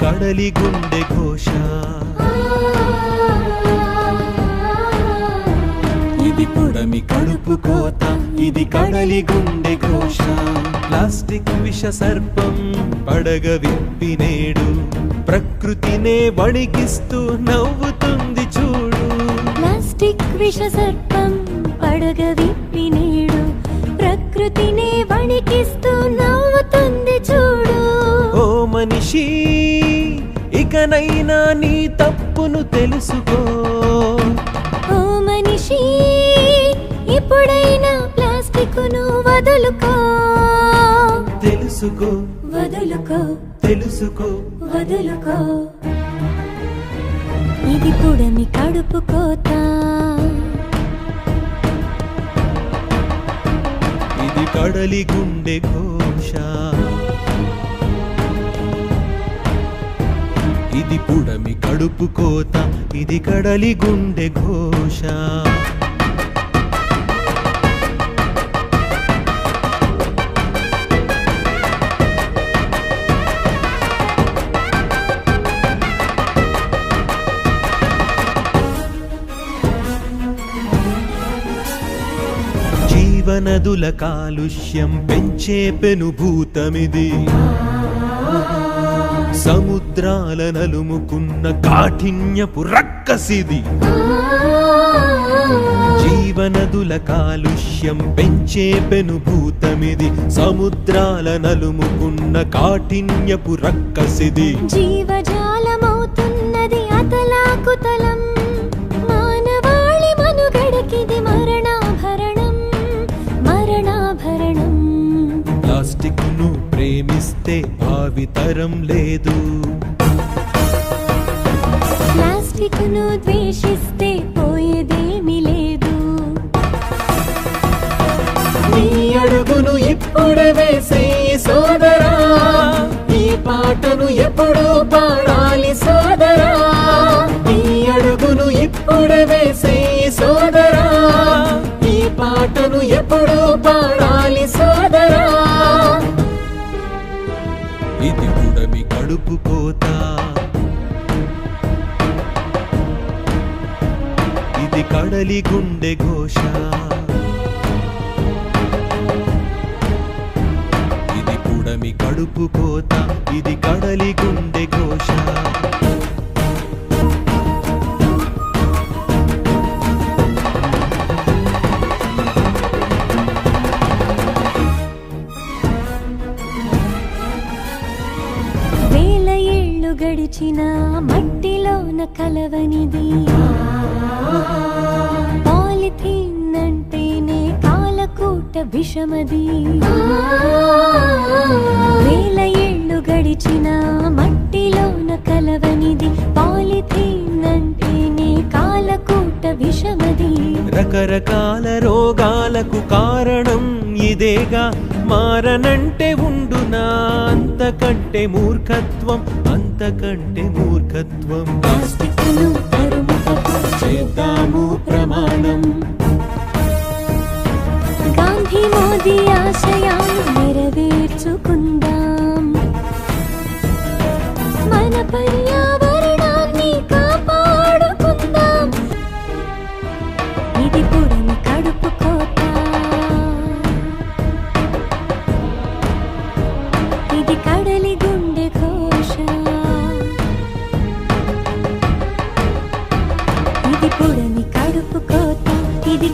కడలి గుండె ఘోష, ఇది పుడమి కడుపు కోత, ఇది కడలి గుండె ఘోష. ప్లాస్టిక్ విష సర్పం పడగ విప్పి నేడు ప్రకృతినే వణికిస్తూ నవ్వుతుంది చూడు. ప్లాస్టిక్ విష సర్పం పడగ విప్పి నేడు ప్రకృతినే వణికిస్తూ నవ్వుతుంది చూడు. ఓ మనిషి, ఇకనైనా నీ తప్పును తెలుసుకో. ఓ మనిషి, ఇప్పుడైనా ప్లాస్టిక్ ను వదులుకో. తెలుసుకో, వదులుకో, తెలుసుకో, వదులుకో. ఇది పుడమి కడుపు కోత, ఇది కడలి గుండె ఘోష, ఇది పుడమి కడుపు కోత, ఇది కడలి గుండె ఘోష. జీవనదుల కాలుష్యం పెంచే పెనుభూతమిది, సముద్రాల నలుముకున్న కాఠిన్యపు రక్కసిది. జీవనదుల కాలుష్యం పెంచే పెనుభూతమిది, సముద్రాల నలుముకున్న కాఠిన్యపు రక్కసిది. జీవజాలమవుతున్నది అతలాకుతలం, మానవాళి మనుగడకిది మరణాభరణం, మరణాభరణం. ప్లాస్టిక్ ను ప్రేమిస్తే భావితరం లేదు, ప్లాస్టిక్ ను ద్వేషిస్తే పోయేదేమీ లేదు. నీ అడుగును ఇప్పుడే వేసేయి సోదరా, ఈ పాటను ఎప్పుడు పాడాలి సోదరా. నీ అడుగును ఇప్పుడే వేసేయి సోదరా, ఈ పాటను ఎప్పుడు పాడాలి సోదరా. ఇది పుడమి కడుపు కోత, ఇది కడలి గుండె ఘోష, ఇది పుడమి కడుపు కోత, ఇది కడలి గుండె ఘోష. వేల ఏళ్ళు గడిచిన మట్టిలోన కలవనిది, పాలిథీన్ అంటేనే కాలకూట విషమది. వేల ఏళ్ళు గడిచిన మట్టిలోన కలవనిది, పాలిథీన్ అంటేనే కాలకూట విషమది. రకరకాల రోగాలకు కారణం ఇదేగా, మారనంటే ఉండునా అంతకంటే మూర్ఖత్వం, అంతకంటే మూర్ఖత్వం. ప్లాస్టిక్ ను తరుముటకు చేద్దాము ప్రమాణం, గాంధీ మోదీ ఆశయాలు నెరవేర్చుకుందాం, మన పర్యావరణాన్ని కాపాడుకుందాం. ఇది పుడమి కడుపు కోత, ఇది కడలి గుండె ఘోష, ఇది పుడమి కడుపు కోత, ఇది